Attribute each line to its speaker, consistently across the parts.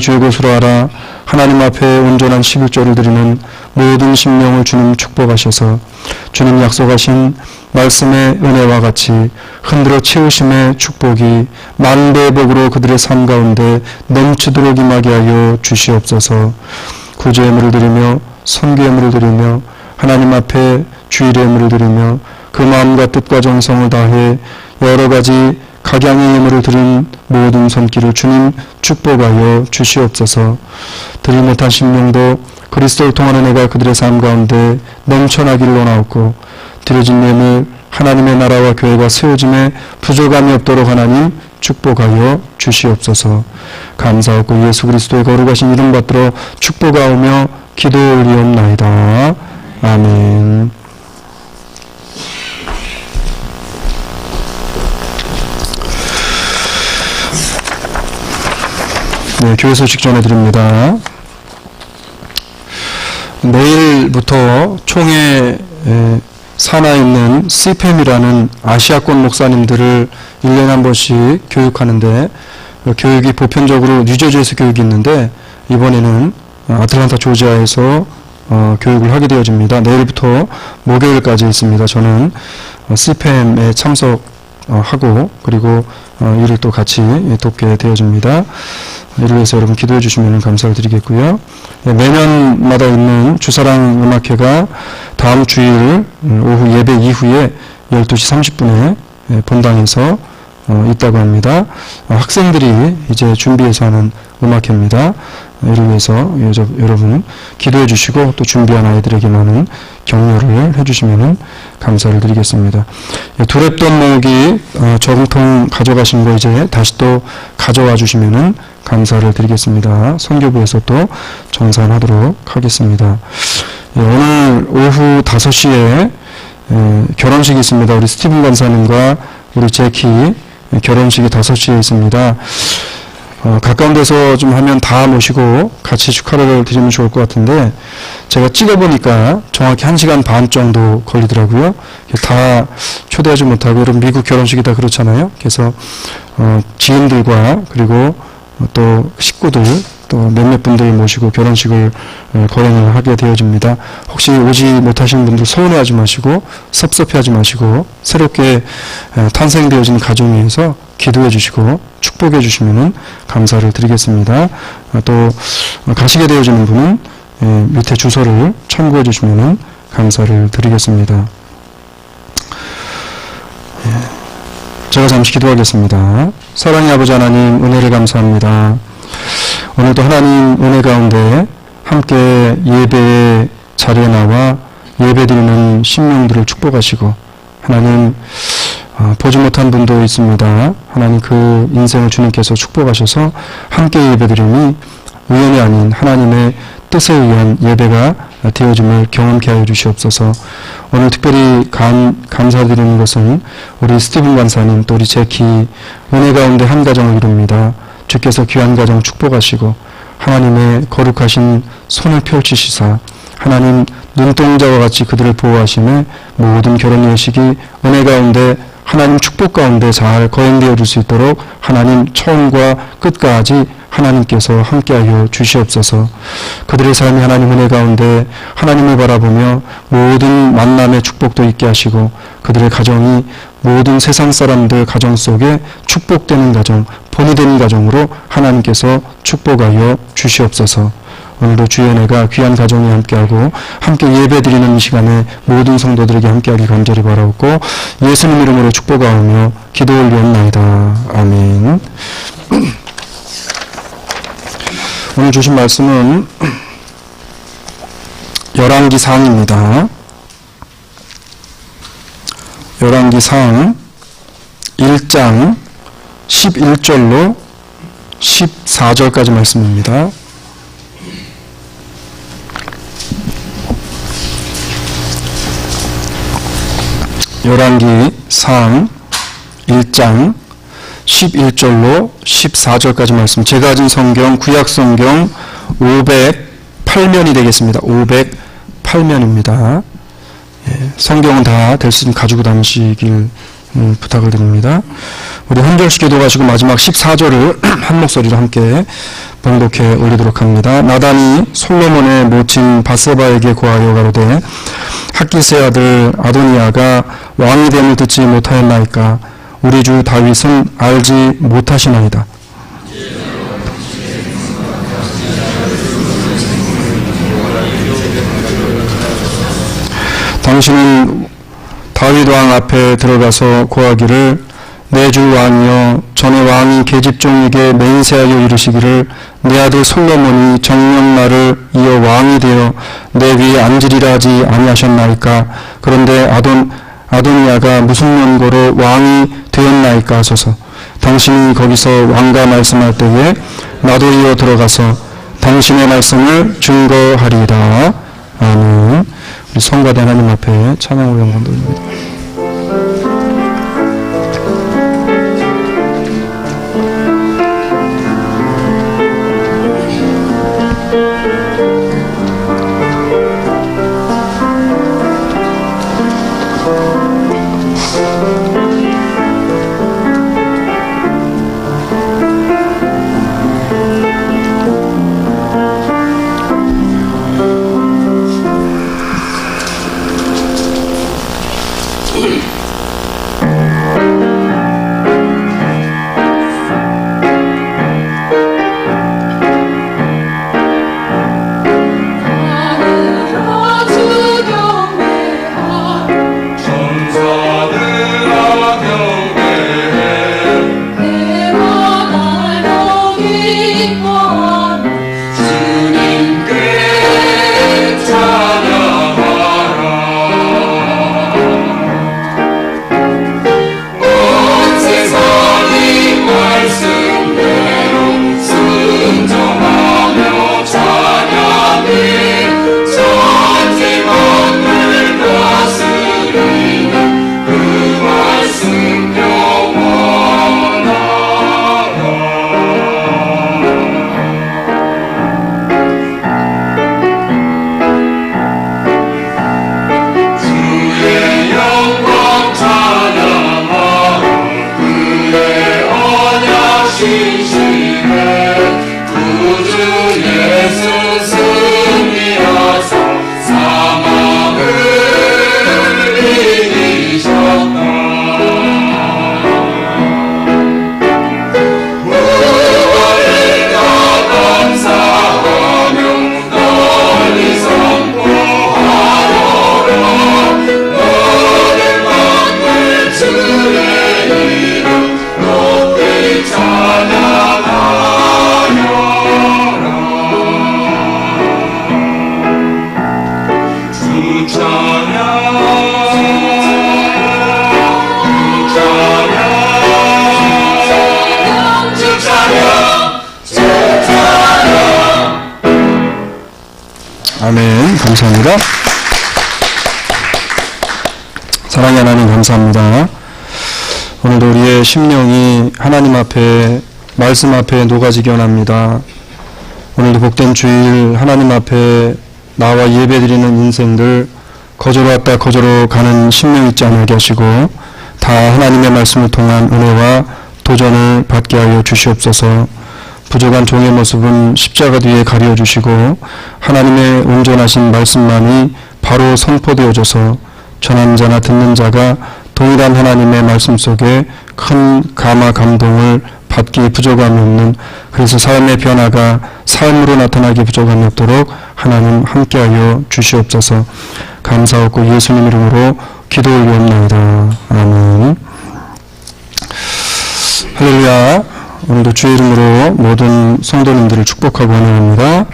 Speaker 1: 주의 것으로 알아 하나님 앞에 온전한 11조를 드리는 모든 심령을 주님 축복하셔서 주님 약속하신 말씀의 은혜와 같이 흔들어 채우심의 축복이 만배의 복으로 그들의 삶 가운데 넘치도록 임하게 하여 주시옵소서. 구제의 예물을 드리며 선교의 예물을 드리며 하나님 앞에 주일의 예물을 드리며 그 마음과 뜻과 정성을 다해 여러 가지 각양의 예물을 드린 모든 손길을 주님 축복하여 주시옵소서. 드리 못한 심령도 그리스도를 통하는 은혜가 그들의 삶 가운데 넘쳐나기를 원하옵고 드려진 예물 하나님의 나라와 교회가 세워짐에 부족함이 없도록 하나님 축복하여 주시옵소서. 감사하고 예수 그리스도의 거룩하신 이름 받들어 축복하오며 기도 올리옵나이다. 아멘. 네, 교회 소식 전해드립니다. 내일부터 총회 산하에 있는 CPM이라는 아시아권 목사님들을 1년에 한 번씩 교육하는데, 교육이 보편적으로 뉴저지에서 교육이 있는데 이번에는 아틀란타 조지아에서 교육을 하게 되어집니다. 내일부터 목요일까지 있습니다. 저는 CPM에 참석하고 그리고 이를 또 같이 돕게 되어집니다. 이를 위해서 여러분 기도해 주시면 감사를 드리겠고요. 매년마다 있는 주사랑 음악회가 다음 주일 오후 예배 이후에 12시 30분에 본당에서 있다고 합니다. 학생들이 이제 준비해서 하는 음악회입니다. 이를 위해서 여러분 기도해 주시고 또 준비한 아이들에게 많은 격려를 해주시면 감사를 드리겠습니다. 두랩돈 모으기 저금통 가져가신 거 이제 다시 또 가져와 주시면 감사를 드리겠습니다. 선교부에서 또 정산하도록 하겠습니다. 오늘 오후 5시에 결혼식이 있습니다. 우리 스티븐 간사님과 우리 제키 결혼식이 5시에 있습니다. 가까운 데서 좀 하면 다 모시고 같이 축하를 드리면 좋을 것 같은데, 제가 찍어보니까 정확히 1시간 반 정도 걸리더라고요. 다 초대하지 못하고, 여러분 미국 결혼식이 다 그렇잖아요. 그래서 지인들과 그리고 또 식구들 또 몇몇 분들 모시고 결혼식을 거행을 하게 되어집니다. 혹시 오지 못하시는 분들 서운해하지 마시고 섭섭해하지 마시고 새롭게 탄생되어진 가정 위해서 기도해 주시고 축복해 주시면 감사를 드리겠습니다. 또 가시게 되어지는 분은 밑에 주소를 참고해 주시면 감사를 드리겠습니다. 제가 잠시 기도하겠습니다. 사랑의 아버지 하나님, 은혜를 감사합니다. 오늘도 하나님 은혜 가운데 함께 예배의 자리에 나와 예배드리는 심령들을 축복하시고, 하나님 보지 못한 분도 있습니다. 하나님 그 인생을 주님께서 축복하셔서 함께 예배드림이 우연이 아닌 하나님의 뜻에 의한 예배가 되어짐을 경험케 하여 주시옵소서. 오늘 특별히 감사드리는 것은 우리 스티븐 간사님 또 우리 제키 은혜 가운데 한 가정을 이룹니다. 주께서 귀한 가정 축복하시고 하나님의 거룩하신 손을 펼치시사 하나님 눈동자와 같이 그들을 보호하심에 모든 결혼 예식이 은혜 가운데 하나님 축복 가운데 잘 거행되어 줄 수 있도록 하나님 처음과 끝까지 하나님께서 함께하여 주시옵소서. 그들의 삶이 하나님 은혜 가운데 하나님을 바라보며 모든 만남의 축복도 있게 하시고 그들의 가정이 모든 세상 사람들 가정 속에 축복되는 가정, 본이 되는 가정으로 하나님께서 축복하여 주시옵소서. 오늘도 주의 은혜가 귀한 가정에 함께하고 함께 예배드리는 시간에 모든 성도들에게 함께하기 간절히 바라옵고 예수님 이름으로 축복하오며 기도 올리옵나이다. 아멘. 오늘 주신 말씀은 열왕기상입니다. 열왕기상 1장 11절로 14절까지 말씀입니다. 열왕기상 1장 11절로 14절까지 말씀. 제가 가진 성경 구약성경 508면이 되겠습니다. 508면입니다. 성경은 다 될 수 있으면 가지고 다니시길 부탁을 드립니다. 우리 한 절씩 기도하시고 마지막 14절을 한 목소리로 함께 봉독해 올리도록 합니다. 나단이 솔로몬의 모친 밧세바에게 고하여 가로되 학기스의 아들 아도니아가 왕이 됨을 듣지 못하였나이까 우리 주 다윗은 알지 못하시나이다. 당신은 다윗 왕 앞에 들어가서 고하기를 내 주 왕이여 전에 왕이 계집종에게 맹세하여 이르시기를 내 아들 솔로몬이 정녕 나를 이어 왕이 되어 내 위에 앉으리라 하지 아니하셨나이까. 그런데 아도니아가 무슨 연고로 왕이 되었나이까 하소서. 당신이 거기서 왕과 말씀할 때에 나도 이어 들어가서 당신의 말씀을 증거하리이다. 아멘. 우리 성가대 하나님 앞에 찬양으로 영광 돌립니다. 아멘. 감사합니다. 사랑의 하나님 감사합니다. 오늘도 우리의 심령이 하나님 앞에 말씀 앞에 녹아지기 원합니다. 오늘도 복된 주일 하나님 앞에 나와 예배드리는 인생들 거저로 왔다 거저로 가는 심령 있지 않게 하시고 다 하나님의 말씀을 통한 은혜와 도전을 받게 하여 주시옵소서. 부족한 종의 모습은 십자가 뒤에 가려주시고 하나님의 온전하신 말씀만이 바로 선포되어져서 전하는 자나 듣는 자가 동일한 하나님의 말씀 속에 큰 감화 감동을 받기 부족함이 없는, 그래서 삶의 변화가 삶으로 나타나기 부족함이 없도록 하나님 함께하여 주시옵소서. 감사하고 예수님 이름으로 기도 올리옵나이다. 아멘. 할렐루야. 오늘도 주의 이름으로 모든 성도님들을 축복하고 환영합니다.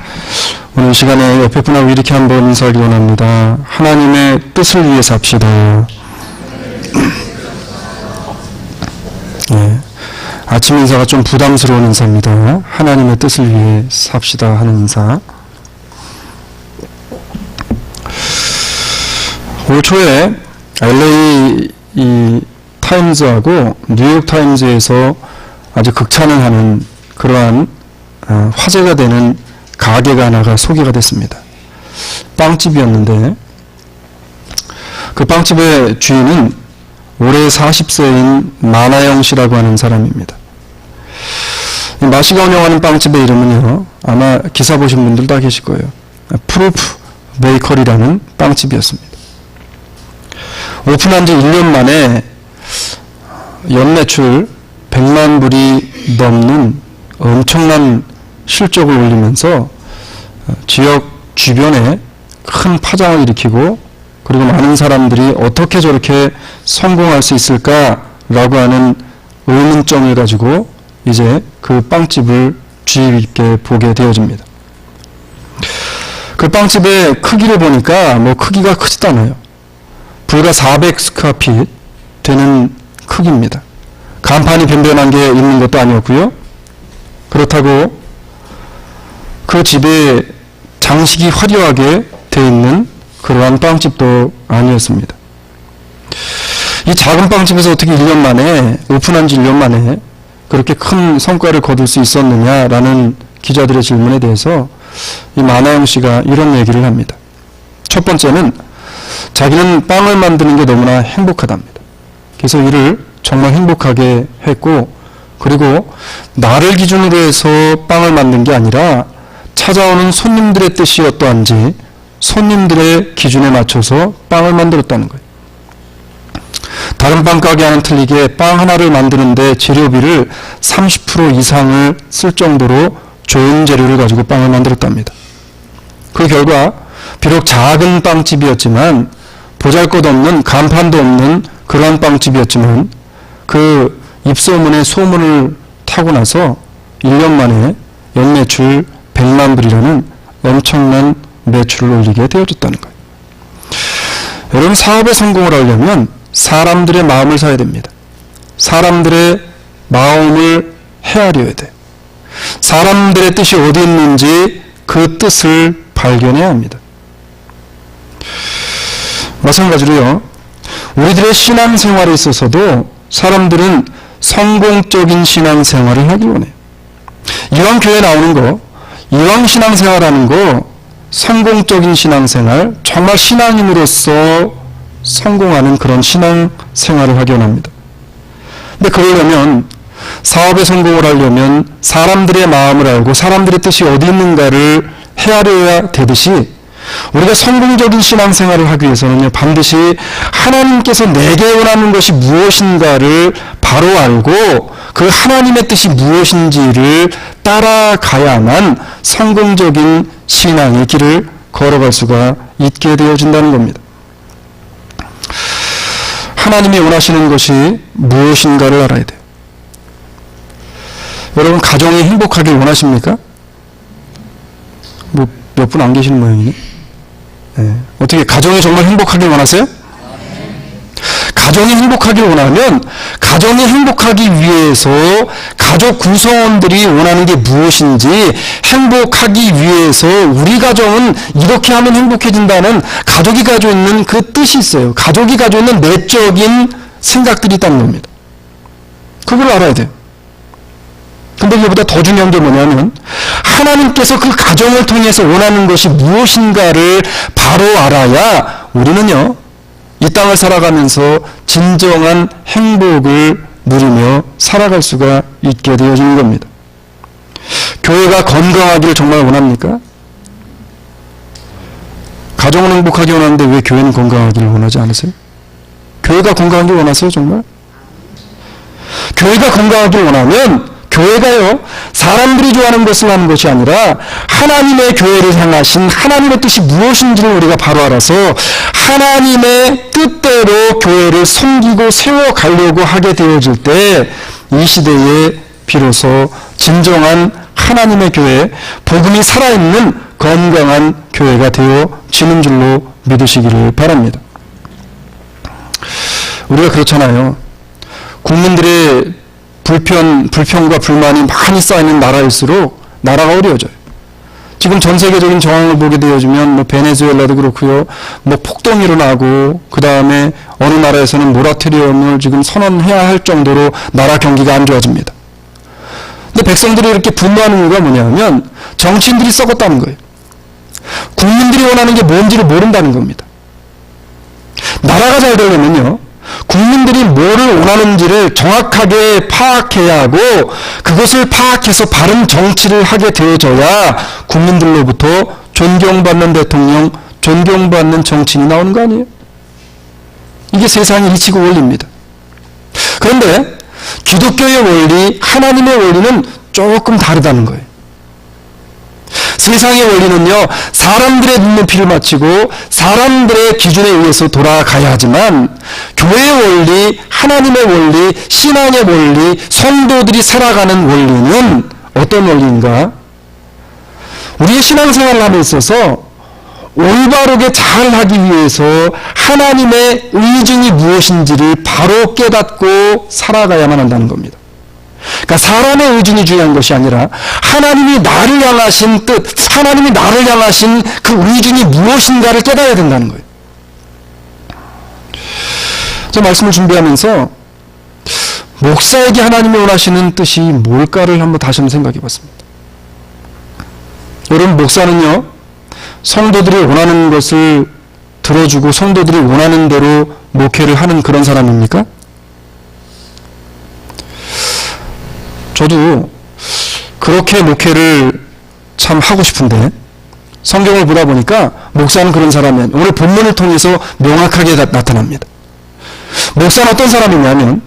Speaker 1: 오늘 시간에 옆에 분하고 이렇게 한번 인사하기 원합니다. 하나님의 뜻을 위해 삽시다. 네. 아침 인사가 좀 부담스러운 인사입니다. 하나님의 뜻을 위해 삽시다 하는 인사. 올 초에 LA 타임즈하고 뉴욕 타임즈에서 아주 극찬을 하는 그러한 화제가 되는 가게가 하나가 소개가 됐습니다. 빵집이었는데 그 빵집의 주인은 올해 40세인 마나영 씨라고 하는 사람입니다. 이 마시가 운영하는 빵집의 이름은요, 아마 기사 보신 분들 다 계실 거예요. 프루프 베이커리라는 빵집이었습니다. 오픈한 지 1년 만에 연매출 100만 불이 넘는 엄청난 실적을 올리면서 지역 주변에 큰 파장을 일으키고, 그리고 많은 사람들이 어떻게 저렇게 성공할 수 있을까라고 하는 의문점을 가지고 이제 그 빵집을 주의 깊게 보게 되어집니다. 그 빵집의 크기를 보니까 뭐 크기가 크지도 않아요. 불과 400스퀘어핏 되는 크기입니다. 간판이 변변한 게 있는 것도 아니었고요. 그렇다고 그 집에 장식이 화려하게 되어 있는 그러한 빵집도 아니었습니다. 이 작은 빵집에서 어떻게 1년 만에, 오픈한 지 1년 만에 그렇게 큰 성과를 거둘 수 있었느냐라는 기자들의 질문에 대해서 이 마나영 씨가 이런 얘기를 합니다. 첫 번째는 자기는 빵을 만드는 게 너무나 행복하답니다. 그래서 이를 정말 행복하게 했고, 그리고 나를 기준으로 해서 빵을 만든 게 아니라 찾아오는 손님들의 뜻이 어떠한지 손님들의 기준에 맞춰서 빵을 만들었다는 거예요. 다른 빵 가게와는 틀리게 빵 하나를 만드는데 재료비를 30% 이상을 쓸 정도로 좋은 재료를 가지고 빵을 만들었답니다. 그 결과 비록 작은 빵집이었지만, 보잘것없는 간판도 없는 그러한 빵집이었지만, 그 입소문에 소문을 타고 나서 1년 만에 연매출 100만 불이라는 엄청난 매출을 올리게 되어졌다는 거예요. 여러분, 사업에 성공을 하려면 사람들의 마음을 사야 됩니다. 사람들의 마음을 헤아려야 돼. 사람들의 뜻이 어디 있는지 그 뜻을 발견해야 합니다. 마찬가지로요, 우리들의 신앙생활에 있어서도 사람들은 성공적인 신앙생활을 하길 원해요. 이왕 교회 나오는 거, 이왕 신앙생활하는 거, 성공적인 신앙생활, 정말 신앙인으로서 성공하는 그런 신앙생활을 하기 원합니다. 근데 그러려면, 사업에 성공을 하려면 사람들의 마음을 알고 사람들의 뜻이 어디 있는가를 헤아려야 되듯이, 우리가 성공적인 신앙생활을 하기 위해서는요, 반드시 하나님께서 내게 원하는 것이 무엇인가를 바로 알고 그 하나님의 뜻이 무엇인지를 따라가야만 성공적인 신앙의 길을 걸어갈 수가 있게 되어진다는 겁니다. 하나님이 원하시는 것이 무엇인가를 알아야 돼요. 여러분, 가정이 행복하길 원하십니까? 뭐 몇 분 안 계시는 모양이네. 네. 어떻게 가정이 정말 행복하길 원하세요? 가정이 행복하길 원하면, 가정이 행복하기 위해서 가족 구성원들이 원하는 게 무엇인지, 행복하기 위해서 우리 가정은 이렇게 하면 행복해진다는 가족이 가지고 있는 그 뜻이 있어요. 가족이 가지고 있는 내적인 생각들이 있다는 겁니다. 그걸 알아야 돼요. 근데 이거보다 더 중요한 게 뭐냐면, 하나님께서 그 가정을 통해서 원하는 것이 무엇인가를 바로 알아야 우리는요, 이 땅을 살아가면서 진정한 행복을 누리며 살아갈 수가 있게 되어지는 겁니다. 교회가 건강하기를 정말 원합니까? 가정은 행복하기 원하는데 왜 교회는 건강하기를 원하지 않으세요? 교회가 건강하길 원하세요, 정말? 교회가 건강하길 원하면 교회가요, 사람들이 좋아하는 것을 하는 것이 아니라 하나님의 교회를 향하신 하나님의 뜻이 무엇인지를 우리가 바로 알아서 하나님의 뜻대로 교회를 섬기고 세워가려고 하게 되어질 때, 이 시대에 비로소 진정한 하나님의 교회, 복음이 살아있는 건강한 교회가 되어지는 줄로 믿으시기를 바랍니다. 우리가 그렇잖아요. 국민들의 불평과 불만이 많이 쌓이는 나라일수록 나라가 어려워져요. 지금 전 세계적인 정황을 보게 되어지면 뭐 베네수엘라도 그렇고요, 뭐 폭동이 일어나고, 그 다음에 어느 나라에서는 모라토리엄을 지금 선언해야 할 정도로 나라 경기가 안 좋아집니다. 근데 백성들이 이렇게 분노하는 이유가 뭐냐면, 정치인들이 썩었다는 거예요. 국민들이 원하는 게 뭔지를 모른다는 겁니다. 나라가 잘 되려면요, 국민들이 뭐를 원하는지를 정확하게 파악해야 하고 그것을 파악해서 바른 정치를 하게 되어져야 국민들로부터 존경받는 대통령, 존경받는 정치인이 나오는 거 아니에요? 이게 세상의 이치고 원리입니다. 그런데 기독교의 원리, 하나님의 원리는 조금 다르다는 거예요. 세상의 원리는요, 사람들의 눈높이를 맞추고 사람들의 기준에 의해서 돌아가야 하지만 교회의 원리, 하나님의 원리, 신앙의 원리, 성도들이 살아가는 원리는 어떤 원리인가? 우리의 신앙생활을 함에 있어서 올바르게 잘하기 위해서 하나님의 의중이 무엇인지를 바로 깨닫고 살아가야만 한다는 겁니다. 그러니까 사람의 의중이 중요한 것이 아니라 하나님이 나를 향하신 뜻, 하나님이 나를 향하신 그 의중이 무엇인가를 깨달아야 된다는 거예요. 저 말씀을 준비하면서 목사에게 하나님이 원하시는 뜻이 뭘까를 한번 다시 한번 생각해 봤습니다. 여러분, 목사는요, 성도들이 원하는 것을 들어주고 성도들이 원하는 대로 목회를 하는 그런 사람입니까? 저도 그렇게 목회를 참 하고 싶은데 성경을 보다 보니까 목사는 그런 사람이 오늘 본문을 통해서 명확하게 나타납니다. 목사는 어떤 사람이냐면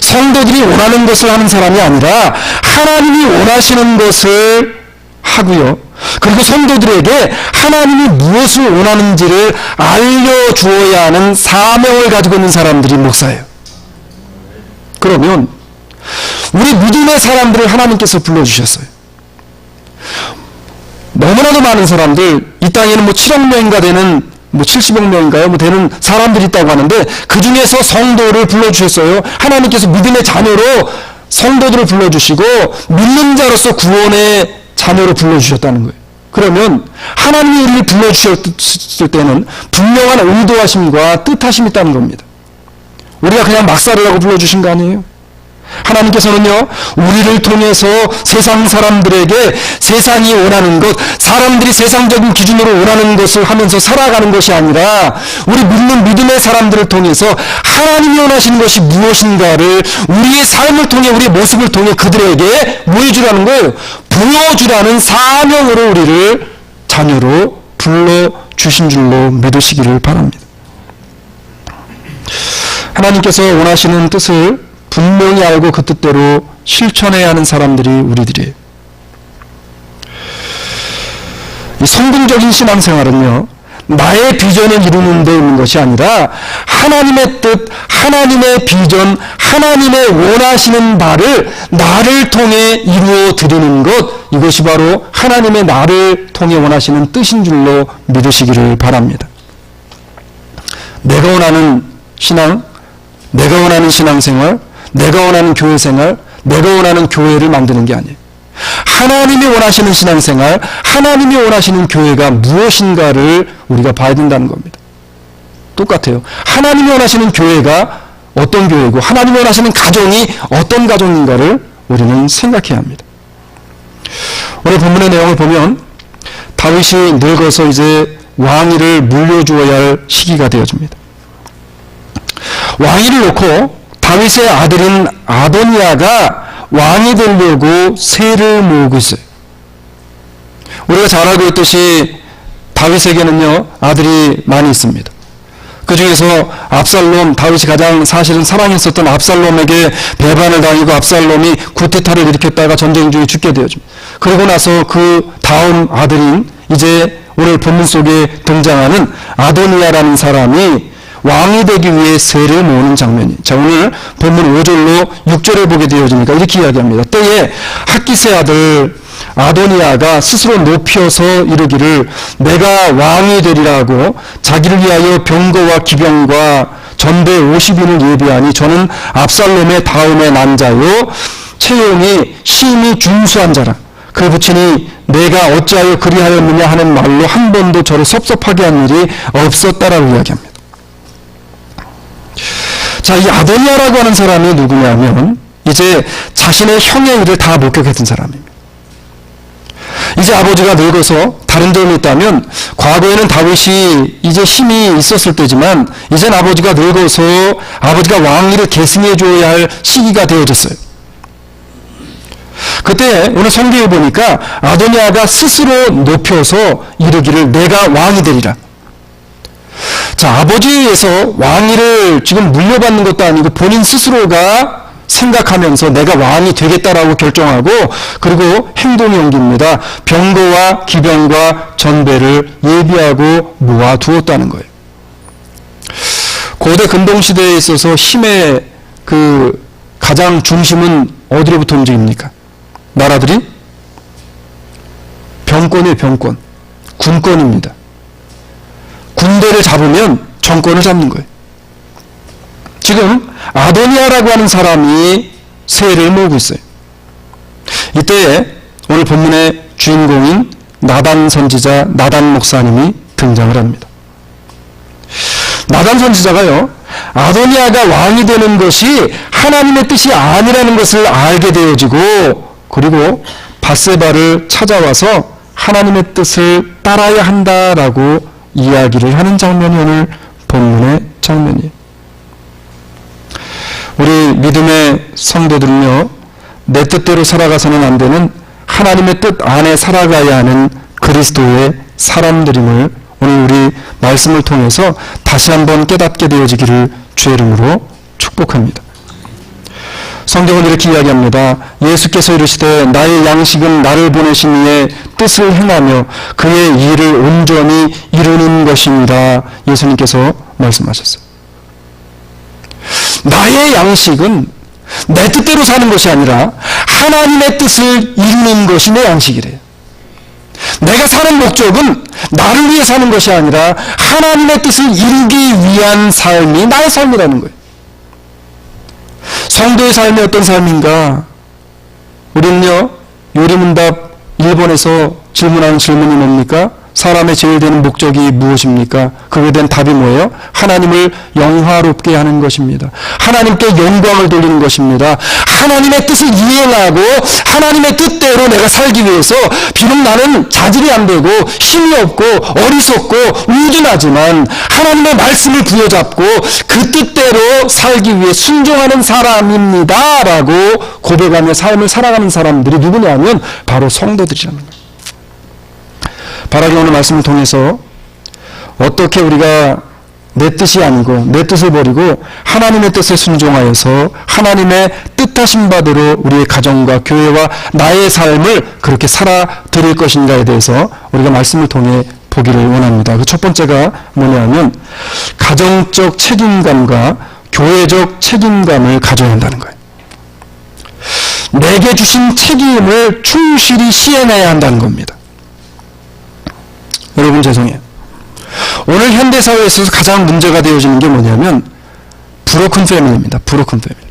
Speaker 1: 성도들이 원하는 것을 하는 사람이 아니라 하나님이 원하시는 것을 하고요. 그리고 성도들에게 하나님이 무엇을 원하는지를 알려주어야 하는 사명을 가지고 있는 사람들이 목사예요. 그러면 우리 믿음의 사람들을 하나님께서 불러주셨어요. 너무나도 많은 사람들, 이 땅에는 7억 명인가 되는 70억 명인가요? 되는 사람들이 있다고 하는데 그 중에서 성도를 불러주셨어요. 하나님께서 믿음의 자녀로 성도들을 불러주시고 믿는 자로서 구원의 자녀로 불러주셨다는 거예요. 그러면 하나님이 우리를 불러주셨을 때는 분명한 의도하심과 뜻하심이 있다는 겁니다. 우리가 그냥 막 살으라고 불러주신 거 아니에요? 하나님께서는요, 우리를 통해서 세상 사람들에게 세상이 원하는 것, 사람들이 세상적인 기준으로 원하는 것을 하면서 살아가는 것이 아니라 우리 믿는 믿음의 사람들을 통해서 하나님이 원하시는 것이 무엇인가를 우리의 삶을 통해, 우리의 모습을 통해 그들에게 뭐 해주라는 거예요? 보여주라는 사명으로 우리를 자녀로 불러주신 줄로 믿으시기를 바랍니다. 하나님께서 원하시는 뜻을 분명히 알고 그 뜻대로 실천해야 하는 사람들이 우리들이에요. 이 성공적인 신앙생활은요, 나의 비전을 이루는 데 있는 것이 아니라 하나님의 뜻, 하나님의 비전, 하나님의 원하시는 바를 나를 통해 이루어 드리는 것, 이것이 바로 하나님의 나를 통해 원하시는 뜻인 줄로 믿으시기를 바랍니다. 내가 원하는 신앙, 내가 원하는 신앙생활, 내가 원하는 교회생활, 내가 원하는 교회를 만드는 게 아니에요. 하나님이 원하시는 신앙생활, 하나님이 원하시는 교회가 무엇인가를 우리가 봐야 된다는 겁니다. 똑같아요. 하나님이 원하시는 교회가 어떤 교회고 하나님이 원하시는 가정이 어떤 가정인가를 우리는 생각해야 합니다. 오늘 본문의 내용을 보면 다윗이 늙어서 이제 왕위를 물려주어야 할 시기가 되어집니다. 왕위를 놓고 다윗의 아들인 아도니아가 왕이 되려고 세를 모으고 있어요. 우리가 잘 알고 있듯이 다윗에게는요, 아들이 많이 있습니다. 그 중에서 압살롬, 다윗이 가장 사실은 사랑했었던 압살롬에게 배반을 당하고 압살롬이 쿠데타를 일으켰다가 전쟁 중에 죽게 되어집니다. 그러고 나서 그 다음 아들인 이제 오늘 본문 속에 등장하는 아도니아라는 사람이 왕이 되기 위해 세를 모으는 장면이. 자, 오늘 본문 5절로 6절에 보게 되어지니까 이렇게 이야기합니다. 때에 핫기스의 아들 아도니아가 스스로 높여서 이르기를 내가 왕이 되리라 하고 자기를 위하여 병거와 기병과 전대 50인을 예비하니 저는 압살롬의 다음에 난 자요 체형이 심히 준수한 자라. 그 부친이 내가 어찌하여 그리하였느냐 하는 말로 한 번도 저를 섭섭하게 한 일이 없었다라고 이야기합니다. 자, 이 아도니아라고 하는 사람이 누구냐면 이제 자신의 형의 일을 다 목격했던 사람입니다. 이제 아버지가 늙어서 다른 점이 있다면, 과거에는 다윗이 이제 힘이 있었을 때지만 이젠 아버지가 늙어서 아버지가 왕위를 계승해 줘야 할 시기가 되어졌어요. 그때 오늘 성경에 보니까 아도니아가 스스로 높여서 이르기를 내가 왕이 되리라. 자, 아버지에 의해서 왕위를 지금 물려받는 것도 아니고 본인 스스로가 생각하면서 내가 왕이 되겠다라고 결정하고, 그리고 행동이 옮깁니다. 병거와 기병과 전배를 예비하고 모아두었다는 거예요. 고대 근동시대에 있어서 힘의 그 가장 중심은 어디로부터 움직입니까? 나라들이 병권이에요. 병권. 군권입니다. 군대를 잡으면 정권을 잡는 거예요. 지금 아도니아라고 하는 사람이 세를 모으고 있어요. 이때에 오늘 본문의 주인공인 나단 선지자, 나단 목사님이 등장을 합니다. 나단 선지자가요, 아도니아가 왕이 되는 것이 하나님의 뜻이 아니라는 것을 알게 되어지고, 그리고 밧세바를 찾아와서 하나님의 뜻을 따라야 한다라고 이야기를 하는 장면이 오늘 본문의 장면이에요. 우리 믿음의 성도들은요, 내 뜻대로 살아가서는 안 되는 하나님의 뜻 안에 살아가야 하는 그리스도의 사람들임을 오늘 우리 말씀을 통해서 다시 한번 깨닫게 되어지기를 주의 이름으로 축복합니다. 성경은 이렇게 이야기합니다. 예수께서 이르시되 나의 양식은 나를 보내신 이의 뜻을 행하며 그의 일을 온전히 이루는 것입니다. 예수님께서 말씀하셨어요. 나의 양식은 내 뜻대로 사는 것이 아니라 하나님의 뜻을 이루는 것이 내 양식이래요. 내가 사는 목적은 나를 위해 사는 것이 아니라 하나님의 뜻을 이루기 위한 삶이 나의 삶이라는 거예요. 성도의 삶이 어떤 삶인가? 우리는요, 요리문답 1번에서 질문하는 질문이 뭡니까? 사람의 제일 되는 목적이 무엇입니까? 그에 대한 답이 뭐예요? 하나님을 영화롭게 하는 것입니다. 하나님께 영광을 돌리는 것입니다. 하나님의 뜻을 이행하고 하나님의 뜻대로 내가 살기 위해서 비록 나는 자질이 안 되고 힘이 없고 어리석고 우둔하지만 하나님의 말씀을 부여잡고 그 뜻대로 살기 위해 순종하는 사람입니다 라고 고백하며 삶을 살아가는 사람들이 누구냐면 바로 성도들이라는 거예요. 바라기 오늘 말씀을 통해서 어떻게 우리가 내 뜻이 아니고 내 뜻을 버리고 하나님의 뜻에 순종하여서 하나님의 뜻하신 바대로 우리의 가정과 교회와 나의 삶을 그렇게 살아드릴 것인가에 대해서 우리가 말씀을 통해 보기를 원합니다. 그 첫 번째가 뭐냐면 가정적 책임감과 교회적 책임감을 가져야 한다는 거예요. 내게 주신 책임을 충실히 시행해야 한다는 겁니다. 여러분 죄송해요. 오늘 현대사회에 있어서 가장 문제가 되어지는 게 뭐냐면 브로큰 패밀리입니다. 브로큰 패밀리.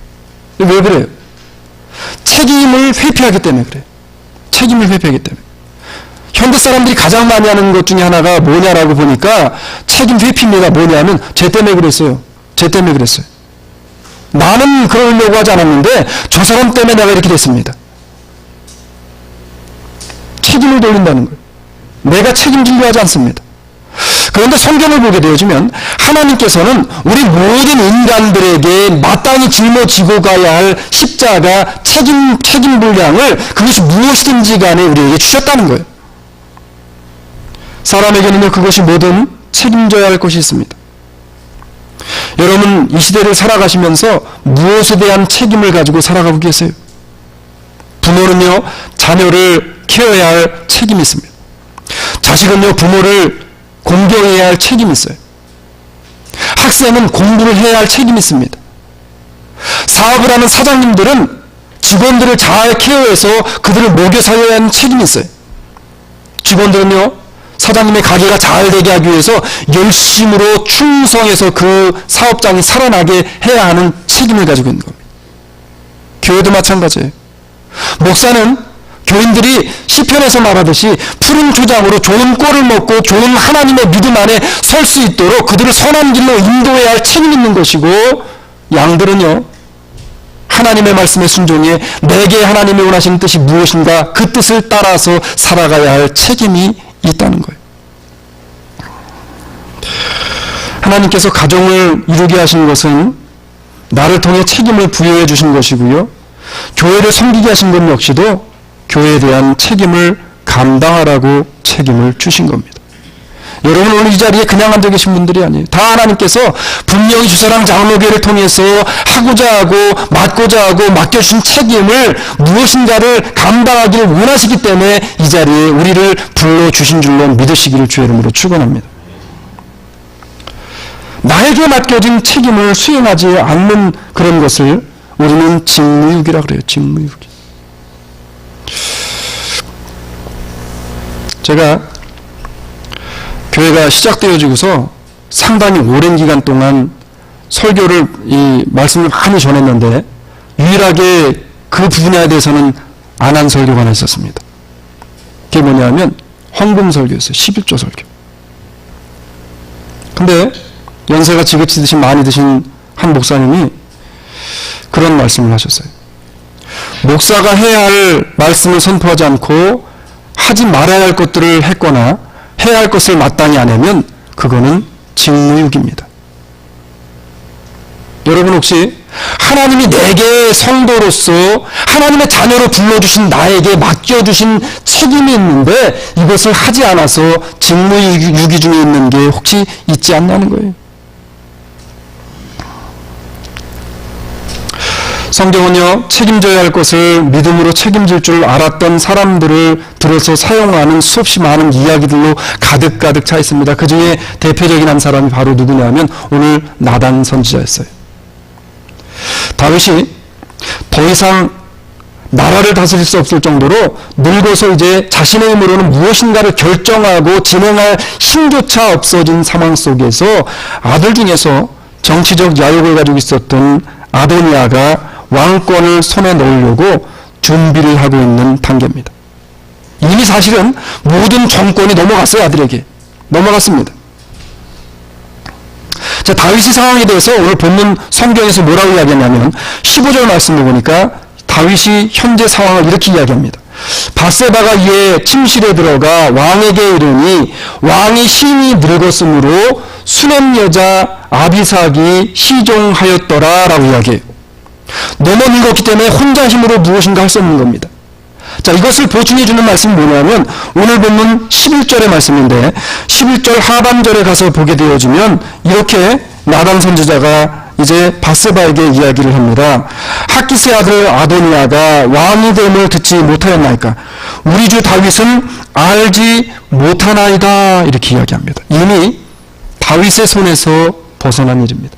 Speaker 1: 왜 그래요? 책임을 회피하기 때문에 그래요. 책임을 회피하기 때문에. 현대 사람들이 가장 많이 하는 것 중에 하나가 뭐냐라고 보니까 책임 회피입니다. 뭐냐면 쟤 때문에 그랬어요. 쟤 때문에 그랬어요. 나는 그러려고 하지 않았는데 저 사람 때문에 내가 이렇게 됐습니다. 책임을 돌린다는 거예요. 내가 책임지려 하지 않습니다. 그런데 성경을 보게 되어지면 하나님께서는 우리 모든 인간들에게 마땅히 짊어지고 가야 할 십자가 책임 분량을 그것이 무엇이든지 간에 우리에게 주셨다는 거예요. 사람에게는요 그것이 뭐든 책임져야 할 것이 있습니다. 여러분 이 시대를 살아가시면서 무엇에 대한 책임을 가지고 살아가고 계세요? 부모는요 자녀를 키워야 할 책임이 있습니다. 자식은요 부모를 공경해야 할 책임이 있어요. 학생은 공부를 해야 할 책임이 있습니다. 사업을 하는 사장님들은 직원들을 잘 케어해서 그들을 먹여 살려야 하는 책임이 있어요. 직원들은요 사장님의 가게가 잘 되게 하기 위해서 열심으로 충성해서 그 사업장이 살아나게 해야 하는 책임을 가지고 있는 겁니다. 교회도 마찬가지예요. 목사는 교인들이 시편에서 말하듯이 푸른 초장으로 좋은 꼴을 먹고 좋은 하나님의 믿음 안에 설 수 있도록 그들을 선한 길로 인도해야 할 책임이 있는 것이고, 양들은요 하나님의 말씀에 순종해 내게 하나님이 원하시는 뜻이 무엇인가 그 뜻을 따라서 살아가야 할 책임이 있다는 거예요. 하나님께서 가정을 이루게 하신 것은 나를 통해 책임을 부여해 주신 것이고요. 교회를 섬기게 하신 것 역시도 교회에 대한 책임을 감당하라고 책임을 주신 겁니다. 여러분 오늘 이 자리에 그냥 앉아 계신 분들이 아니에요. 다 하나님께서 분명히 주사랑 장로교회를 통해서 하고자 하고 맡고자 하고 맡겨주신 책임을 무엇인가를 감당하기를 원하시기 때문에 이 자리에 우리를 불러주신 줄로 믿으시기를 주의 이름으로 축원합니다. 나에게 맡겨진 책임을 수행하지 않는 그런 것을 우리는 직무유기라 그래요. 직무유기. 제가 교회가 시작되어지고서 상당히 오랜 기간 동안 설교를 이 말씀을 많이 전했는데 유일하게 그 분야에 대해서는 안 한 설교가 하나 있었습니다. 그게 뭐냐면 헌금 설교였어요. 11조 설교. 근데 연세가 지긋이 많이 드신 한 목사님이 그런 말씀을 하셨어요. 목사가 해야 할 말씀을 선포하지 않고 하지 말아야 할 것들을 했거나 해야 할 것을 마땅히 안 하면 그거는 직무유기입니다. 여러분 혹시 하나님이 내게 성도로서 하나님의 자녀로 불러주신 나에게 맡겨주신 책임이 있는데 이것을 하지 않아서 직무유기 중에 있는 게 혹시 있지 않냐는 거예요. 성경은요, 책임져야 할 것을 믿음으로 책임질 줄 알았던 사람들을 들어서 사용하는 수없이 많은 이야기들로 가득가득 차 있습니다. 그 중에 대표적인 한 사람이 바로 누구냐면 오늘 나단 선지자였어요. 다윗이 더 이상 나라를 다스릴 수 없을 정도로 늙어서 이제 자신의 힘으로는 무엇인가를 결정하고 진행할 힘조차 없어진 상황 속에서 아들 중에서 정치적 야욕을 가지고 있었던 아도니아가 왕권을 손에 넣으려고 준비를 하고 있는 단계입니다. 이미 사실은 모든 정권이 넘어갔어요. 아들에게. 넘어갔습니다. 자, 다윗의 상황에 대해서 오늘 본문 성경에서 뭐라고 이야기하냐면 15절 말씀을 보니까 다윗이 현재 상황을 이렇게 이야기합니다. 밧세바가 이에 침실에 들어가 왕에게 이르니 왕이 심히 늙었으므로 수냄 여자 아비삭이 시종하였더라 라고 이야기해요. 너무 늙었기 때문에 혼자 힘으로 무엇인가 할 수 없는 겁니다. 자, 이것을 보충해 주는 말씀이 뭐냐면 오늘 본문 11절의 말씀인데 11절 하반절에 가서 보게 되어지면 이렇게 나단 선지자가 이제 밧세바에게 이야기를 합니다. 학기스의 아들 아도니아가 왕이 됨을 듣지 못하였나이까 우리 주 다윗은 알지 못하나이다 이렇게 이야기합니다. 이미 다윗의 손에서 벗어난 일입니다.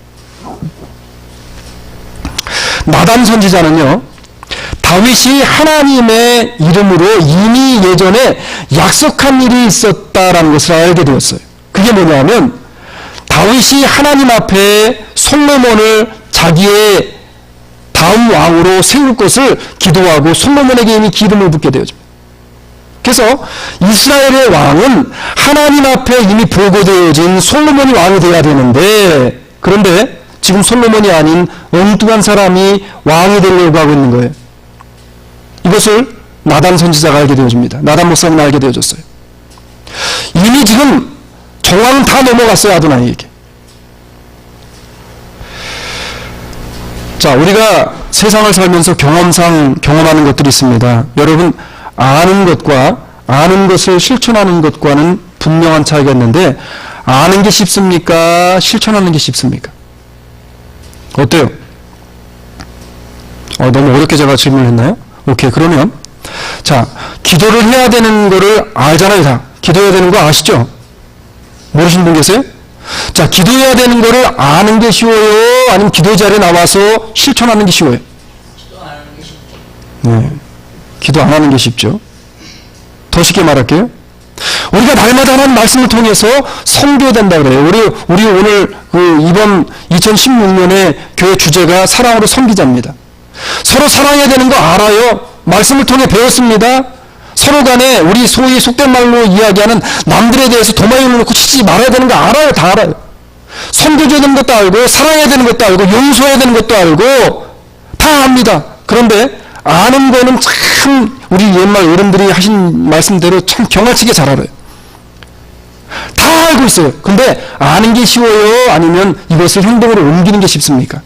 Speaker 1: 나단 선지자는요, 다윗이 하나님의 이름으로 이미 예전에 약속한 일이 있었다라는 것을 알게 되었어요. 그게 뭐냐면 다윗이 하나님 앞에 솔로몬을 자기의 다음 왕으로 세울 것을 기도하고 솔로몬에게 이미 기름을 붓게 되어집니다. 그래서 이스라엘의 왕은 하나님 앞에 이미 보고되어진 솔로몬이 왕이 되어야 되는데 그런데 지금 솔로몬이 아닌 엉뚱한 사람이 왕이 되려고 하고 있는 거예요. 이것을 나단 선지자가 알게 되어집니다. 나단 목사님이 알게 되어졌어요. 이미 지금 정황은 다 넘어갔어요. 아도나이에게. 자, 우리가 세상을 살면서 경험상 경험하는 것들이 있습니다. 여러분, 아는 것과 아는 것을 실천하는 것과는 분명한 차이가 있는데 아는 게 쉽습니까? 실천하는 게 쉽습니까? 어때요? 너무 어렵게 제가 질문을 했나요? 오케이, 그러면 자, 기도를 해야 되는 거를 알잖아요. 다 기도해야 되는 거 아시죠? 모르시는 분 계세요? 자, 기도해야 되는 거를 아는 게 쉬워요? 아니면 기도 자리에 나와서 실천하는 게 쉬워요?
Speaker 2: 기도 안 하는 게 쉽죠.
Speaker 1: 네, 기도 안 하는 게 쉽죠. 더 쉽게 말할게요. 우리가 날마다 하는 말씀을 통해서 섬겨야 된다 그래요. 우리 오늘 이번 2016년의 교회 주제가 사랑으로 섬기자입니다. 서로 사랑해야 되는 거 알아요. 말씀을 통해 배웠습니다. 서로 간에 우리 소위 속된 말로 이야기하는 남들에 대해서 도마에 놓고 치지 말아야 되는 거 알아요. 다 알아요. 섬겨줘야 되는 것도 알고 사랑해야 되는 것도 알고 용서해야 되는 것도 알고 다 압니다. 그런데 아는 거는 참 우리 옛날 어른들이 하신 말씀대로 참 경알치게 잘 알아요. 다 알고 있어요. 근데 아는 게 쉬워요? 아니면 이것을 행동으로 옮기는 게 쉽습니까?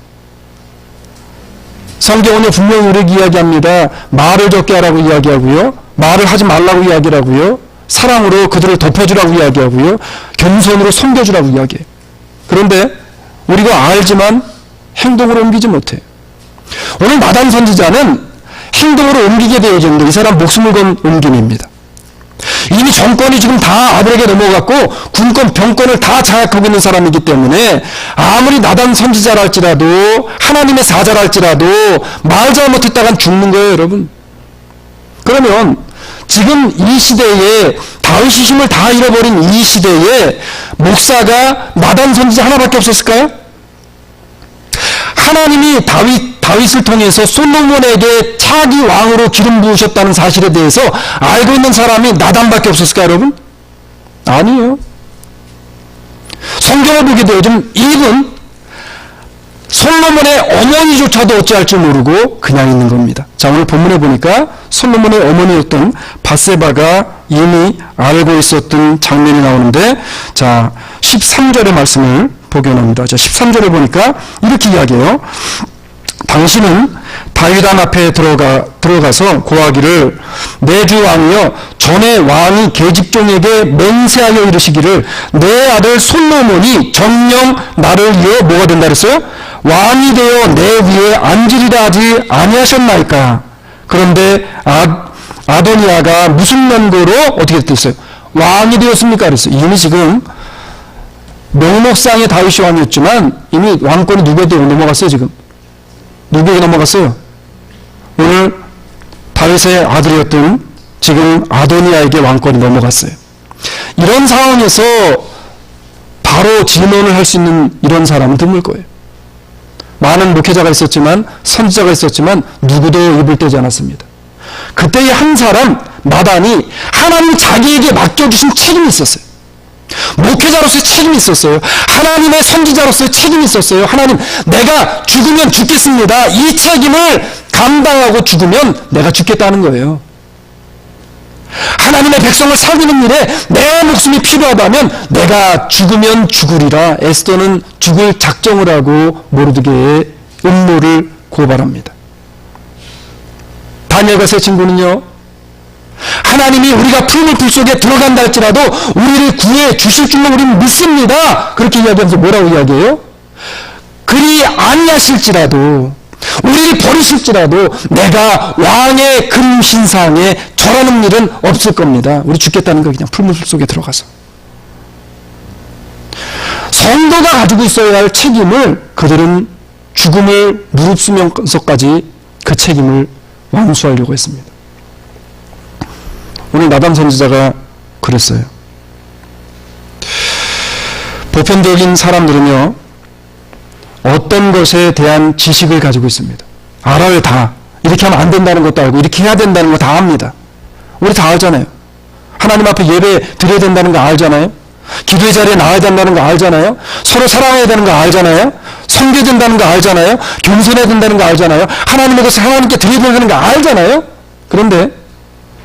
Speaker 1: 성경은요 분명히 우리에게 이야기합니다. 말을 적게 하라고 이야기하고요. 말을 하지 말라고 이야기하고요. 사랑으로 그들을 덮어주라고 이야기하고요. 겸손으로 섬겨주라고 이야기해요. 그런데 우리가 알지만 행동으로 옮기지 못해요. 오늘 나단 선지자는 행동으로 옮기게 되어졌는데 이 사람 목숨을 건 옮김입니다. 이미 정권이 지금 다 아벨에게 넘어갔고 군권, 병권을 다 장악하고 있는 사람이기 때문에 아무리 나단 선지자랄지라도 하나님의 사자랄지라도 말 잘못했다간 죽는 거예요, 여러분. 그러면 지금 이 시대에 다윗이 힘을 다 잃어버린 이 시대에 목사가 나단 선지자 하나밖에 없었을까요? 하나님이 다윗을 통해서 솔로몬에게 차기 왕으로 기름 부으셨다는 사실에 대해서 알고 있는 사람이 나단밖에 없었을까요, 여러분? 아니에요. 성경을 보게 되어지면 이분 솔로몬의 어머니조차도 어찌할 줄 모르고 그냥 있는 겁니다. 자, 오늘 본문에 보니까 솔로몬의 어머니였던 밧세바가 이미 알고 있었던 장면이 나오는데, 자, 13절의 말씀을 보게 합니다. 자, 13절을 보니까 이렇게 이야기해요. 당신은 다윗왕 앞에 들어가서 고하기를 내 주 왕이여 전에 왕이 계집종에게 맹세하여 이르시기를 내 아들 솔로몬이 정령 나를 이어 뭐가 된다 그랬어요? 왕이 되어 내 위에 앉으리라 하지 아니하셨나이까. 그런데 아도니아가 무슨 면고로 어떻게 됐어요? 왕이 되었습니까? 그랬어요. 이미 지금 명목상의 다윗이 왕이었지만 이미 왕권이 누구에게 넘어갔어요 지금? 누구에게 넘어갔어요? 오늘 다윗의 아들이었던 지금 아도니아에게 왕권이 넘어갔어요. 이런 상황에서 바로 진언을 할 수 있는 이런 사람은 드물 거예요. 많은 목회자가 있었지만 선지자가 있었지만 누구도 입을 떼지 않았습니다. 그때의 한 사람 나단이 하나님이 자기에게 맡겨주신 책임이 있었어요. 목회자로서의 책임이 있었어요. 하나님의 선지자로서의 책임이 있었어요. 하나님, 내가 죽으면 죽겠습니다. 이 책임을 감당하고 죽으면 내가 죽겠다는 거예요. 하나님의 백성을 살리는 일에 내 목숨이 필요하다면 내가 죽으면 죽으리라. 에스더는 죽을 작정을 하고 모르드게의 음모를 고발합니다. 다니엘과 세 친구는요, 하나님이 우리가 푸른 불 속에 들어간다 할지라도 우리를 구해 주실 줄로 우리는 믿습니다. 그렇게 이야기하면서 뭐라고 이야기해요? 그리 아니하실지라도 우리를 버리실지라도 내가 왕의 금신상에 절하는 일은 없을 겁니다. 우리 죽겠다는 거 그냥 푸른 불 속에 들어가서. 성도가 가지고 있어야 할 책임을 그들은 죽음을 무릅쓰면서까지 그 책임을 완수하려고 했습니다. 오늘 나단 선지자가 그랬어요. 보편적인 사람들은요, 어떤 것에 대한 지식을 가지고 있습니다. 알아요, 다. 이렇게 하면 안 된다는 것도 알고, 이렇게 해야 된다는 거 다 압니다. 우리 다 알잖아요. 하나님 앞에 예배 드려야 된다는 거 알잖아요. 기도의 자리에 나와야 된다는 거 알잖아요. 서로 사랑해야 되는 거 알잖아요. 섬겨야 된다는 거 알잖아요. 겸손해야 된다는 거 알잖아요. 하나님의 것을 하나님께 드려야 되는 거 알잖아요. 그런데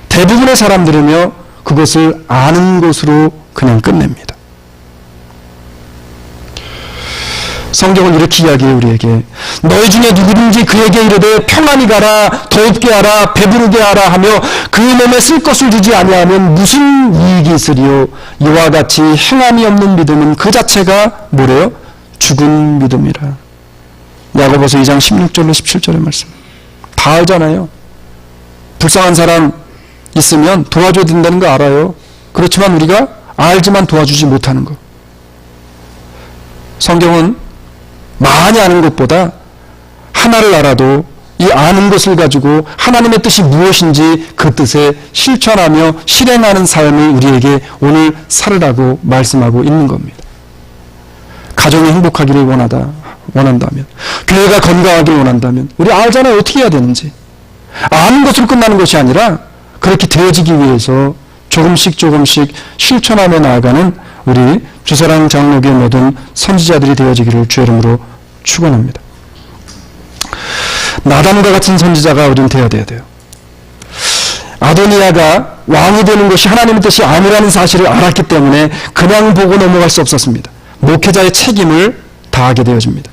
Speaker 1: 대부분의 사람들은요, 그것을 아는 것으로 그냥 끝냅니다. 성경은 이렇게 이야기해요, 우리에게. 너희 중에 누구든지 그에게 이르되 평안히 가라, 더웁게 하라, 배부르게 하라 하며 그 몸에 쓸 것을 주지 아니하면 무슨 이익이 있으리요? 이와 같이 행함이 없는 믿음은 그 자체가 뭐래요? 죽은 믿음이라. 야고보서 2장 16절로 17절의 말씀. 다 알잖아요. 불쌍한 사람 있으면 도와줘야 된다는 거 알아요. 그렇지만 우리가 알지만 도와주지 못하는 거. 성경은 많이 아는 것보다 하나를 알아도 이 아는 것을 가지고 하나님의 뜻이 무엇인지 그 뜻에 실천하며 실행하는 삶을 우리에게 오늘 살으라고 말씀하고 있는 겁니다. 가정이 행복하기를 원한다면, 교회가 건강하기를 원한다면 우리 알잖아요. 어떻게 해야 되는지. 아는 것으로 끝나는 것이 아니라 그렇게 되어지기 위해서 조금씩 실천하며 나아가는 우리 주사랑 장로교의 모든 선지자들이 되어지기를 주의 이름으로 축원합니다. 나단과 같은 선지자가 우리는 되어야 돼요. 아도니아가 왕이 되는 것이 하나님의 뜻이 아니라는 사실을 알았기 때문에 그냥 보고 넘어갈 수 없었습니다. 목회자의 책임을 다하게 되어집니다.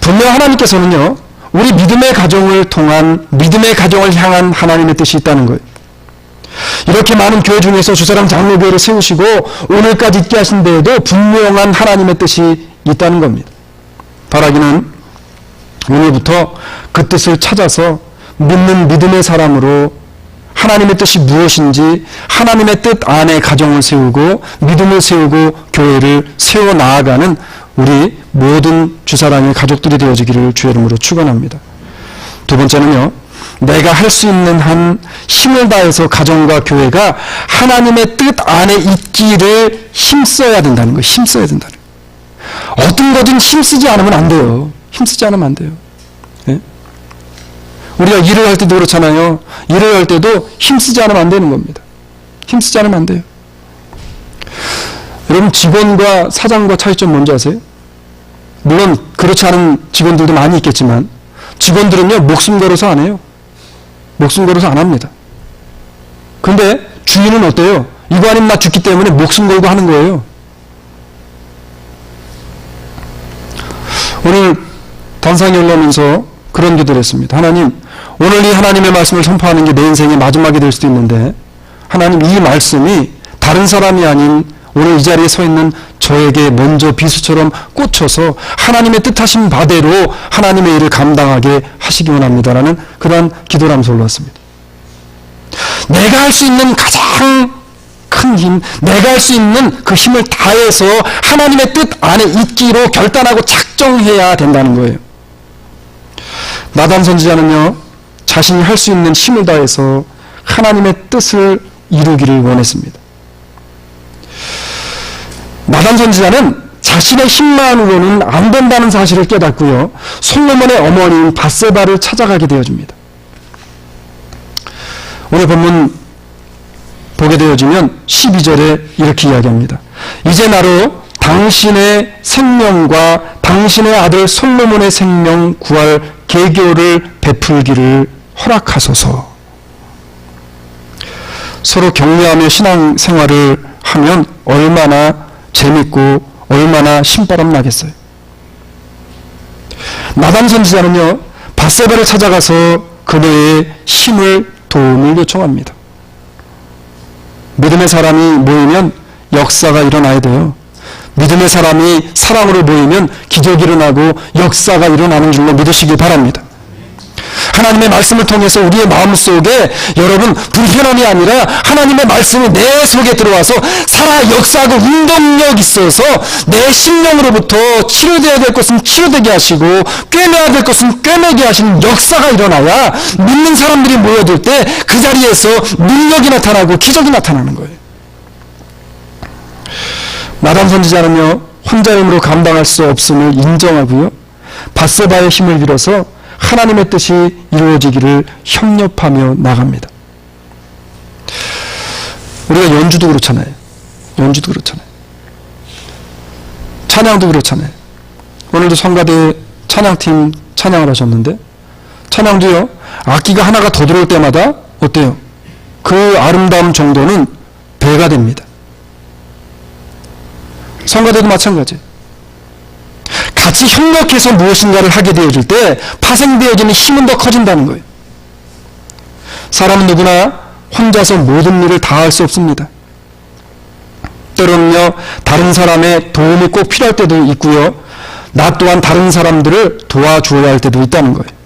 Speaker 1: 분명 하나님께서는요, 우리 믿음의 가정을 통한, 믿음의 가정을 향한 하나님의 뜻이 있다는 거예요. 이렇게 많은 교회 중에서 주사랑 장로교회를 세우시고 오늘까지 있게 하신 데에도 분명한 하나님의 뜻이 있다는 겁니다. 바라기는 오늘부터 그 뜻을 찾아서 믿는 믿음의 사람으로 하나님의 뜻이 무엇인지 하나님의 뜻 안에 가정을 세우고 믿음을 세우고 교회를 세워 나아가는 우리 모든 주사랑의 가족들이 되어지기를 주의 이름으로 축원합니다. 두 번째는요, 내가 할 수 있는 한 힘을 다해서 가정과 교회가 하나님의 뜻 안에 있기를 힘써야 된다는 거예요. 힘써야 된다는 거예요. 어떤 거든 힘쓰지 않으면 안 돼요. 힘쓰지 않으면 안 돼요. 예? 우리가 일을 할 때도 그렇잖아요. 일을 할 때도 힘쓰지 않으면 안 되는 겁니다. 힘쓰지 않으면 안 돼요. 여러분, 직원과 사장과 차이점 뭔지 아세요? 물론 그렇지 않은 직원들도 많이 있겠지만 직원들은요, 목숨 걸어서 안 해요. 목숨 걸어서 안 합니다. 근데 주인은 어때요? 이거 아니면 나 죽기 때문에 목숨 걸고 하는 거예요. 오늘 단상에 올라오면서 그런 기도를 했습니다. 하나님, 오늘 이 하나님의 말씀을 선포하는 게 내 인생의 마지막이 될 수도 있는데 하나님, 이 말씀이 다른 사람이 아닌 오늘 이 자리에 서 있는 저에게 먼저 비수처럼 꽂혀서 하나님의 뜻하신 바대로 하나님의 일을 감당하게 하시기 원합니다라는 그러한 기도를 하면서 올라왔습니다. 내가 할 수 있는 가장 큰 힘, 내가 할 수 있는 그 힘을 다해서 하나님의 뜻 안에 있기로 결단하고 작정해야 된다는 거예요. 나단 선지자는요, 자신이 할 수 있는 힘을 다해서 하나님의 뜻을 이루기를 원했습니다. 나단 선지자는 자신의 힘만으로는 안 된다는 사실을 깨닫고요, 솔로몬의 어머니인 밧세바를 찾아가게 되어집니다. 오늘 본문 보게 되어지면 12절에 이렇게 이야기합니다. 이제 나로 당신의 생명과 당신의 아들 솔로몬의 생명 구할 계교를 베풀기를 허락하소서. 서로 격려하며 신앙생활을 하면 얼마나 재밌고 얼마나 신바람 나겠어요. 나단 선지자는요, 밧세바를 찾아가서 그녀의 힘을, 도움을 요청합니다. 믿음의 사람이 모이면 역사가 일어나야 돼요. 믿음의 사람이 사랑으로 모이면 기적이 일어나고 역사가 일어나는 줄로 믿으시기 바랍니다. 하나님의 말씀을 통해서 우리의 마음속에 여러분 불편함이 아니라 하나님의 말씀이 내 속에 들어와서 살아 역사하고 운동력 있어서 내 심령으로부터 치료되어야 될 것은 치료되게 하시고 꿰매야 될 것은 꿰매게 하시는 역사가 일어나야 믿는 사람들이 모여들 때 그 자리에서 능력이 나타나고 기적이 나타나는 거예요. 나단 선지자는요, 혼자 힘으로 감당할 수 없음을 인정하고요, 밧세바의 힘을 빌어서 하나님의 뜻이 이루어지기를 협력하며 나갑니다. 우리가 연주도 그렇잖아요. 연주도 그렇잖아요. 찬양도 그렇잖아요. 오늘도 성가대 찬양팀 찬양을 하셨는데 찬양도요, 악기가 하나가 더 들어올 때마다 어때요? 그 아름다움 정도는 배가 됩니다. 성가대도 마찬가지예요. 같이 협력해서 무엇인가를 하게 되어질 때 파생되어지는 힘은 더 커진다는 거예요. 사람은 누구나 혼자서 모든 일을 다 할 수 없습니다. 때로는요, 다른 사람의 도움이 꼭 필요할 때도 있고요, 나 또한 다른 사람들을 도와주어야 할 때도 있다는 거예요.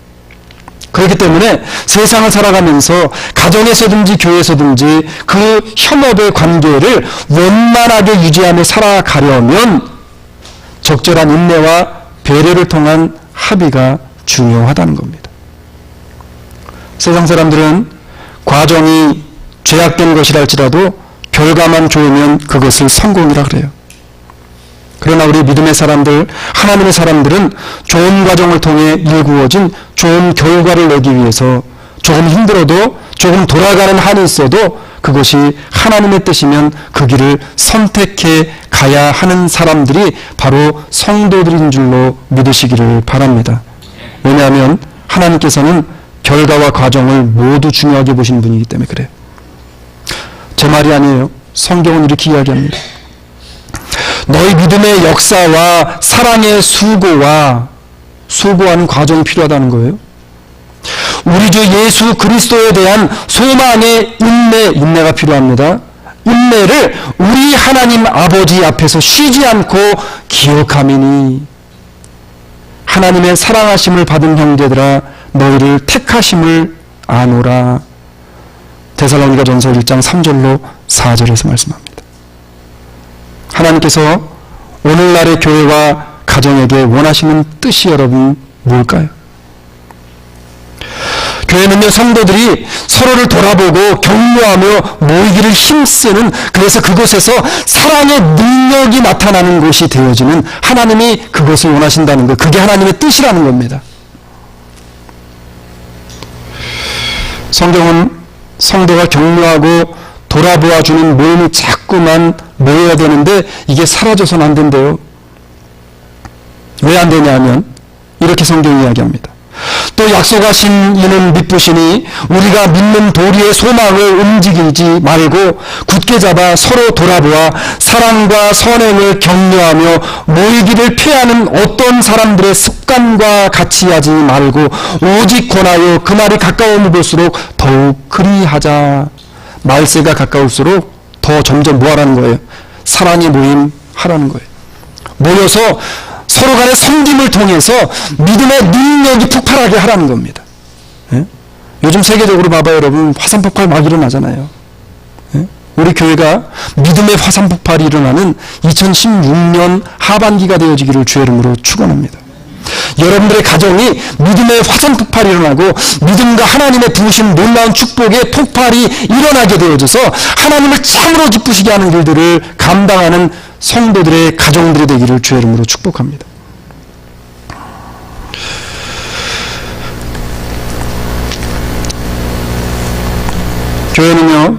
Speaker 1: 그렇기 때문에 세상을 살아가면서 가정에서든지 교회에서든지 그 협업의 관계를 원만하게 유지하며 살아가려면 적절한 인내와 배려를 통한 합의가 중요하다는 겁니다. 세상 사람들은 과정이 죄악된 것이랄지라도 결과만 좋으면 그것을 성공이라 그래요. 그러나 우리 믿음의 사람들, 하나님의 사람들은 좋은 과정을 통해 일구어진 좋은 결과를 내기 위해서 조금 힘들어도 조금 돌아가는 한이 있어도 그것이 하나님의 뜻이면 그 길을 선택해 가야 하는 사람들이 바로 성도들인 줄로 믿으시기를 바랍니다. 왜냐하면 하나님께서는 결과와 과정을 모두 중요하게 보시는 분이기 때문에 그래요. 제 말이 아니에요. 성경은 이렇게 이야기합니다. 너희 믿음의 역사와 사랑의 수고하는 과정이 필요하다는 거예요. 우리 주 예수 그리스도에 대한 소망의 인내가 필요합니다. 인내를 우리 하나님 아버지 앞에서 쉬지 않고 기억하미니 하나님의 사랑하심을 받은 형제들아 너희를 택하심을 아노라. 데살로니가전서 1장 3절로 4절에서 말씀합니다. 하나님께서 오늘날의 교회와 가정에게 원하시는 뜻이 여러분 뭘까요? 교회는요, 성도들이 서로를 돌아보고 격려하며 모이기를 힘쓰는, 그래서 그곳에서 사랑의 능력이 나타나는 곳이 되어지는, 하나님이 그것을 원하신다는 것, 그게 하나님의 뜻이라는 겁니다. 성경은 성도가 격려하고 돌아보아주는 모임이 자꾸만 모여야 되는데 이게 사라져서는 안 된대요. 왜 안 되냐 하면 이렇게 성경이 이야기합니다. 또 약속하신 이는 믿으시니 우리가 믿는 도리의 소망을 움직이지 말고 굳게 잡아 서로 돌아보아 사랑과 선행을 격려하며 모이기를 피하는 어떤 사람들의 습관과 같이 하지 말고 오직 권하여 그 날이 가까움을 볼수록 더욱 그리하자. 말세가 가까울수록 더 점점 뭐하라는 거예요? 사랑의 모임 하라는 거예요. 모여서 서로 간의 섬김을 통해서 믿음의 능력이 폭발하게 하라는 겁니다. 예? 요즘 세계적으로 봐봐요, 여러분. 화산 폭발 막 일어나잖아요. 예? 우리 교회가 믿음의 화산 폭발이 일어나는 2016년 하반기가 되어지기를 주의 이름으로 축원합니다. 여러분들의 가정이 믿음의 화산 폭발이 일어나고 믿음과 하나님의 부으신 놀라운 축복의 폭발이 일어나게 되어져서 하나님을 참으로 기쁘시게 하는 일들을 감당하는 성도들의 가정들이 되기를 주의 이름으로 축복합니다. 교회는요,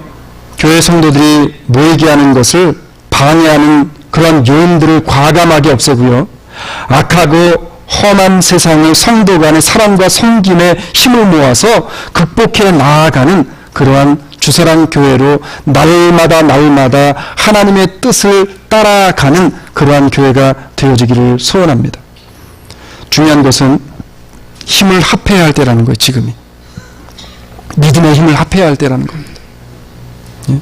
Speaker 1: 교회 성도들이 모이게 하는 것을 방해하는 그런 요인들을 과감하게 없애고요, 악하고 험한 세상의 성도 간의 사랑과 섬김의 힘을 모아서 극복해 나아가는 그러한 주사랑 교회로 날마다 하나님의 뜻을 따라가는 그러한 교회가 되어지기를 소원합니다. 중요한 것은 힘을 합해야 할 때라는 거예요. 지금이 믿음의 힘을 합해야 할 때라는 겁니다. 예?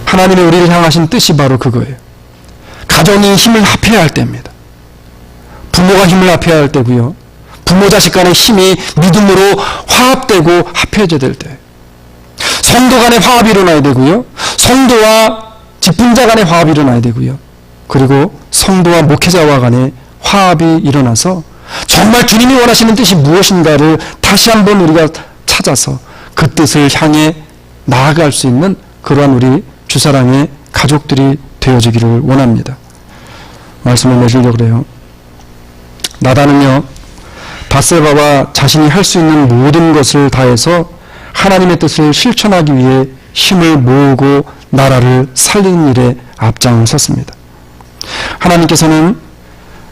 Speaker 1: 하나님의 우리를 향하신 뜻이 바로 그거예요. 가정이 힘을 합해야 할 때입니다. 부모가 힘을 합해야 할 때고요, 부모 자식 간의 힘이 믿음으로 화합되고 합해져야 될 때, 성도 간의 화합이 일어나야 되고요, 성도와 직분자 간의 화합이 일어나야 되고요, 그리고 성도와 목회자와 간의 화합이 일어나서 정말 주님이 원하시는 뜻이 무엇인가를 다시 한번 우리가 찾아서 그 뜻을 향해 나아갈 수 있는 그러한 우리 주사랑의 가족들이 되어지기를 원합니다. 말씀을 내주려고 그래요. 나단은요, 밧세바와 자신이 할 수 있는 모든 것을 다해서 하나님의 뜻을 실천하기 위해 힘을 모으고 나라를 살리는 일에 앞장섰습니다. 하나님께서는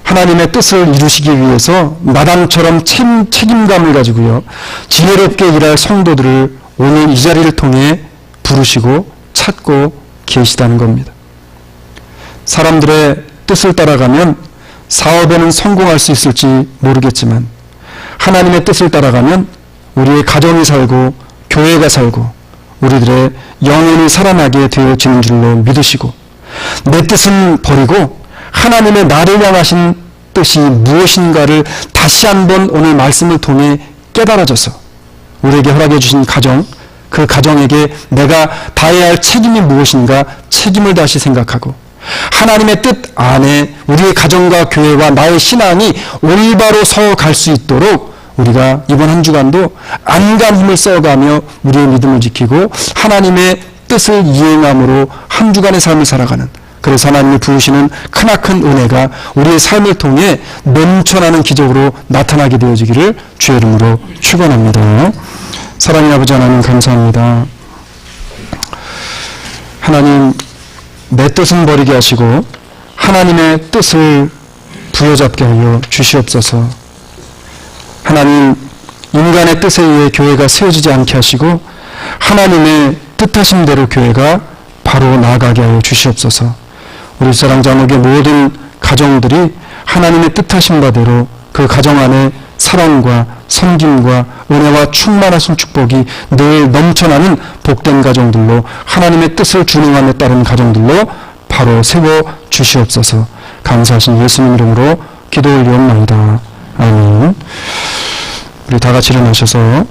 Speaker 1: 하나님의 뜻을 이루시기 위해서 나단처럼 책임감을 가지고요, 지혜롭게 일할 성도들을 오늘 이 자리를 통해 부르시고 찾고 계시다는 겁니다. 사람들의 뜻을 따라가면 사업에는 성공할 수 있을지 모르겠지만 하나님의 뜻을 따라가면 우리의 가정이 살고 교회가 살고 우리들의 영혼이 살아나게 되어지는 줄로 믿으시고, 내 뜻은 버리고 하나님의 나를 향하신 뜻이 무엇인가를 다시 한번 오늘 말씀을 통해 깨달아져서 우리에게 허락해 주신 가정, 그 가정에게 내가 다해야 할 책임이 무엇인가 책임을 다시 생각하고 하나님의 뜻 안에 우리의 가정과 교회와 나의 신앙이 올바로 서갈 수 있도록 우리가 이번 한 주간도 안간 힘을 써가며 우리의 믿음을 지키고 하나님의 뜻을 이행함으로 한 주간의 삶을 살아가는, 그래서 하나님이 부으시는 크나큰 은혜가 우리의 삶을 통해 넘쳐나는 기적으로 나타나게 되어지기를 주의 이름으로 축원합니다. 사랑의 아버지 하나님, 감사합니다. 하나님, 내 뜻은 버리게 하시고 하나님의 뜻을 부여잡게 하여 주시옵소서. 하나님 인간의 뜻에 의해 교회가 세워지지 않게 하시고 하나님의 뜻하심대로 교회가 바로 나아가게 하여 주시옵소서. 우리 사랑장로교 모든 가정들이 하나님의 뜻하신 바대로 그 가정 안에 사랑과 섬김과 은혜와 충만하신 축복이 늘 넘쳐나는 복된 가정들로 하나님의 뜻을 준행함에 따른 가정들로 바로 세워 주시옵소서. 감사하신 예수님 이름으로 기도 올리옵나이다. 아멘. 우리 다 같이 일어나셔서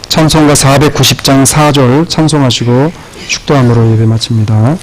Speaker 1: 찬송가 490장 4절 찬송하시고 축도함으로 예배 마칩니다.